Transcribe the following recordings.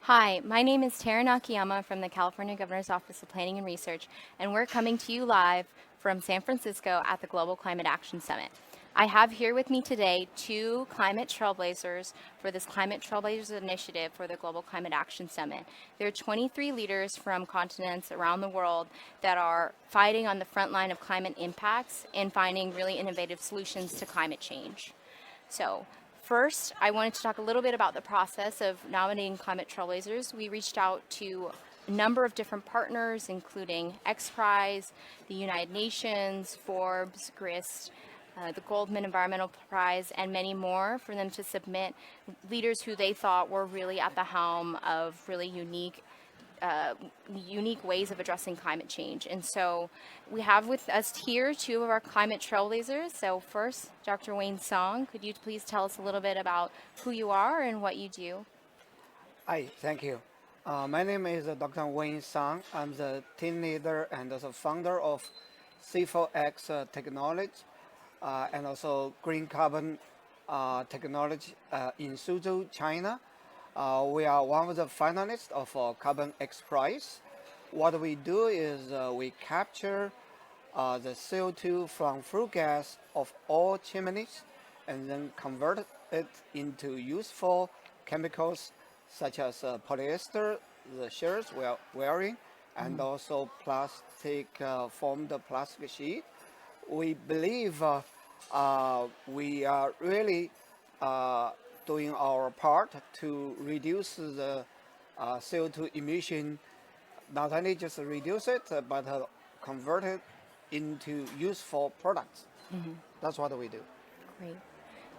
Hi, my name is Taryn Akiyama from the California Governor's Office of Planning and Research, and we're coming to you live from San Francisco at the Global Climate Action Summit. I have here with me today two climate trailblazers for this Climate Trailblazers initiative for the Global Climate Action Summit. There are 23 leaders from continents around the world that are fighting on the front line of climate impacts and finding really innovative solutions to climate change. So, first, I wanted to talk a little bit about the process of nominating Climate Trailblazers. We reached out to a number of different partners, including X Prize, the United Nations, Forbes, GRIST, the Goldman Environmental Prize, and many more, for them to submit leaders who they thought were really at the helm of really unique ways of addressing climate change. And so we have with us here two of our climate trailblazers. So first, Dr. Wayne Song, could you please tell us a little bit about who you are and what you do? Hi, thank you. My name is Dr. Wayne Song. I'm the team leader and the founder of C4X Technology and also green carbon technology in Suzhou, China. We are one of the finalists of Carbon X Prize. What we do is we capture the CO2 from flue gas of all chimneys and then convert it into useful chemicals such as polyester, the shirts we are wearing, and also plastic formed plastic sheet. We believe we are really doing our part to reduce the CO2 emission, not only just reduce it, but convert it into useful products. That's what we do. Great.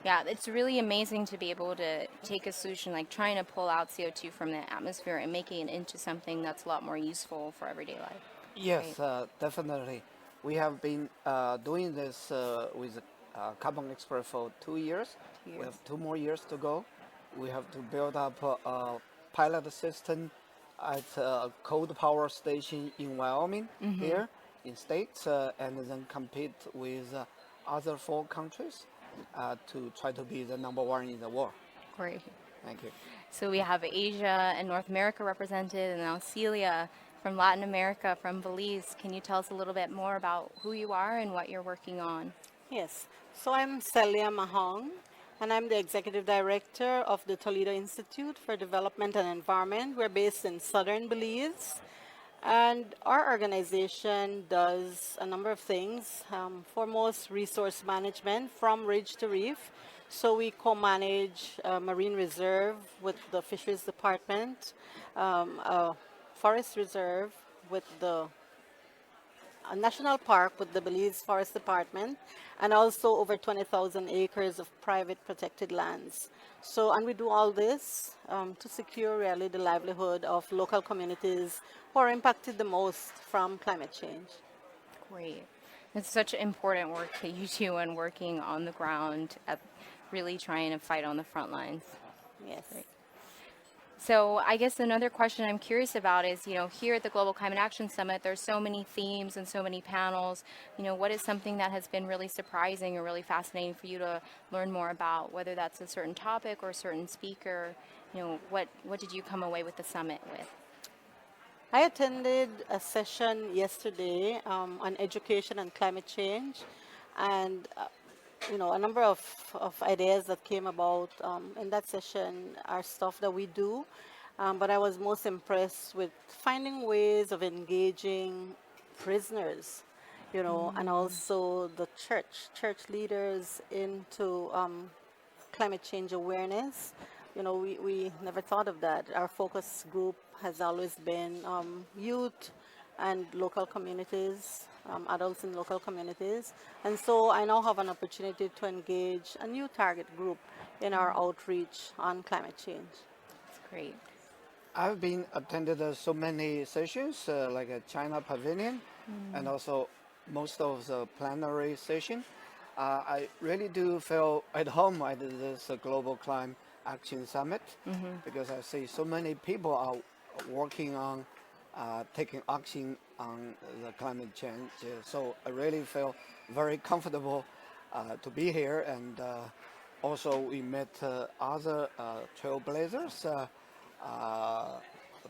Yeah, it's really amazing to be able to take a solution like trying to pull out CO2 from the atmosphere and making it into something that's a lot more useful for everyday life. Yes, definitely. We have been doing this with Carbon Expert for 2 years. We have 2 more years to go. We have to build up a pilot system at a coal power station in Wyoming here in States, and then compete with other 4 countries to try to be the number 1 in the world. Great. Thank you. So we have Asia and North America represented, and now Celia from Latin America, from Belize. Can you tell us a little bit more about who you are and what you're working on? Yes, so I'm Celia Mahung, and I'm the Executive Director of the Toledo Institute for Development and Environment. We're based in southern Belize, and our organization does a number of things. Foremost, resource management from ridge to reef. So we co-manage a marine reserve with the Fisheries Department, a forest reserve with a national park with the Belize Forest Department, and also over 20,000 acres of private protected lands. So, and we do all this to secure really the livelihood of local communities who are impacted the most from climate change. Great. It's such important work that you do and working on the ground at really trying to fight on the front lines. Yes. Great. So I guess another question I'm curious about is, here at the Global Climate Action Summit, there's so many themes and so many panels. What is something that has been really surprising or really fascinating for you to learn more about, whether that's a certain topic or a certain speaker? What did you come away with the summit with? I attended a session yesterday on education and climate change, and a number of ideas that came about in that session are stuff that we do, but I was most impressed with finding ways of engaging prisoners, and also the church leaders into climate change awareness. We never thought of that. Our focus group has always been youth and local communities, adults in local communities. And so I now have an opportunity to engage a new target group in our outreach on climate change. That's great. I've been attended so many sessions like a China Pavilion and also most of the plenary session. I really do feel at home at this Global Climate Action Summit because I see so many people are working on taking action on the climate change. So I really feel very comfortable to be here, and also we met other trailblazers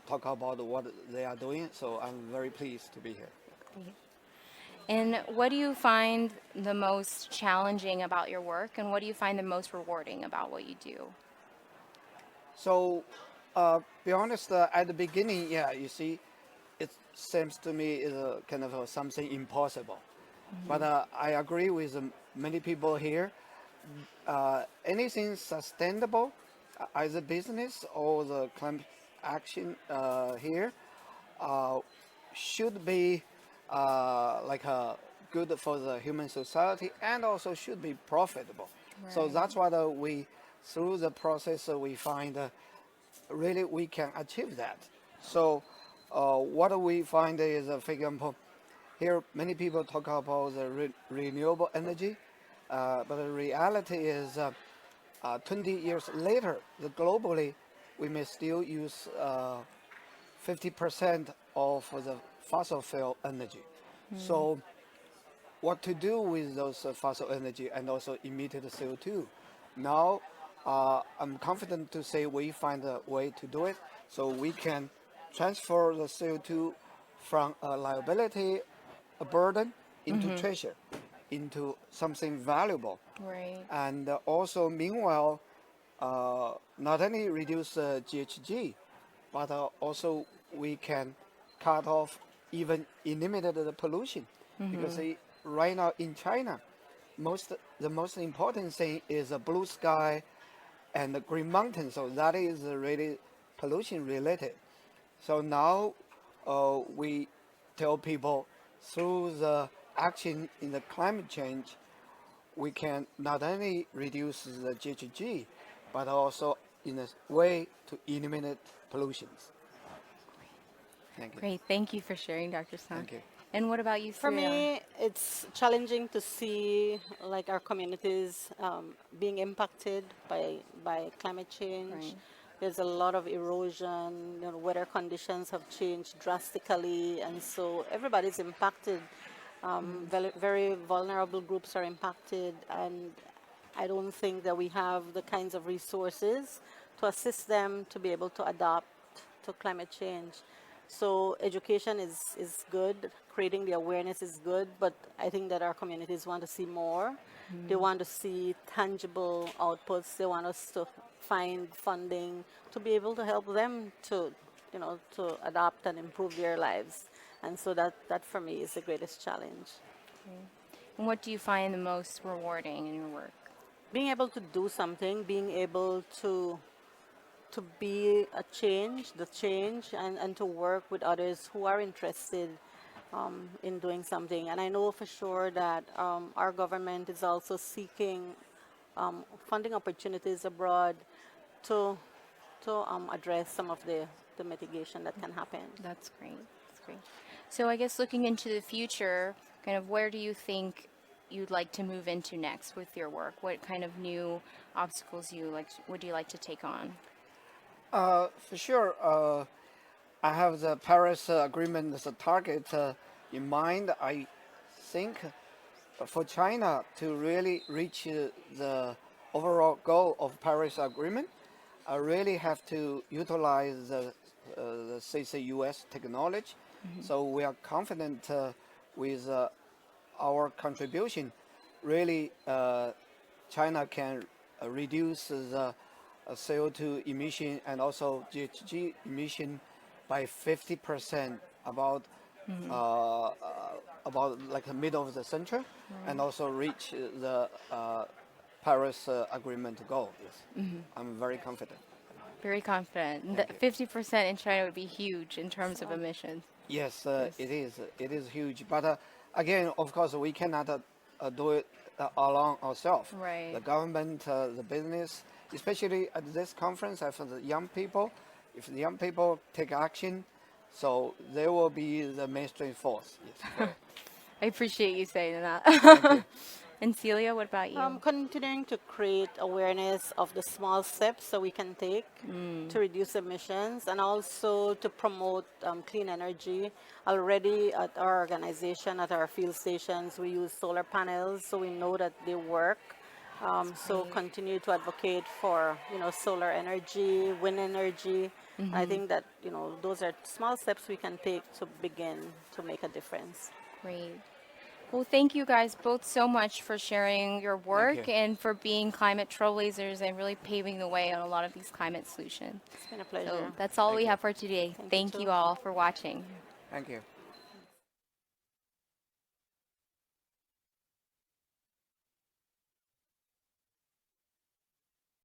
talk about what they are doing. So I'm very pleased to be here. And what do you find the most challenging about your work, and what do you find the most rewarding about what you do? So, be honest, at the beginning, yeah, you see, it seems to me is a kind of something impossible. But I agree with many people here. Anything sustainable, as a business or the climate action here, should be like good for the human society and also should be profitable. So Right. that's what we, through the process, we find really we can achieve that. So what we find is, for example, here many people talk about the renewable energy, but the reality is 20 years later, globally, we may still use 50% of the fossil fuel energy. So what to do with those fossil energy and also emitted CO2? Now, I'm confident to say we find a way to do it so we can transfer the CO2 from a liability, a burden, into treasure, into something valuable. Right. And also, meanwhile, not only reduce GHG, but also we can cut off even eliminate the pollution. Because right now in China, the most important thing is a blue sky and the green mountain. So that is really pollution related. So now we tell people through the action in the climate change, we can not only reduce the GHG, but also in a way to eliminate pollutions. Thank you. Great. Thank you for sharing, Dr. Sang. Thank you. And what about you, For Celia? me, it's challenging to see like our communities being impacted by climate change. Right. There's a lot of erosion. Weather conditions have changed drastically, and so everybody's impacted. Very, very vulnerable groups are impacted, and I don't think that we have the kinds of resources to assist them to be able to adapt to climate change. So education is good, creating the awareness is good, but I think that our communities want to see more. They want to see tangible outputs. They want us to find funding to be able to help them to, to adapt and improve their lives. And so that for me is the greatest challenge. And what do you find the most rewarding in your work? Being able to do something, being able to be a change, the change, and to work with others who are interested in doing something. And I know for sure that our government is also seeking funding opportunities abroad to address some of the mitigation that can happen. That's great. That's great. So I guess looking into the future, kind of where do you think you'd like to move into next with your work? What kind of new obstacles would you like to take on? For sure, I have the Paris Agreement as a target in mind. I think for China to really reach the overall goal of Paris Agreement, I really have to utilize the CCUS technology. So we are confident with our contribution. Really, China can reduce the CO2 emission and also GHG emission by 50% about like the middle of the century, and also reach the Paris Agreement goal. Yes, I'm very confident. Very confident. Thank The 50% in China would be huge in terms of emissions. Yes, Yes. it is. It is huge. But again, of course, we cannot do it alone ourselves. Right. The government, the business, especially at this conference, for the young people, if the young people take action, so they will be the mainstream force. Yes. I appreciate you saying that. Thank you. And Celia, what about you? Continuing to create awareness of the small steps that we can take to reduce emissions and also to promote clean energy. Already at our organization, at our field stations, we use solar panels, so we know that they work. So continue to advocate for, solar energy, wind energy. I think that, those are small steps we can take to begin to make a difference. Great. Well, thank you guys both so much for sharing your work you. and for being climate trailblazers and really paving the way on a lot of these climate solutions. It's been a pleasure. So that's all Thank we you. have for today. Thank you Thank too. you all for watching. Thank you.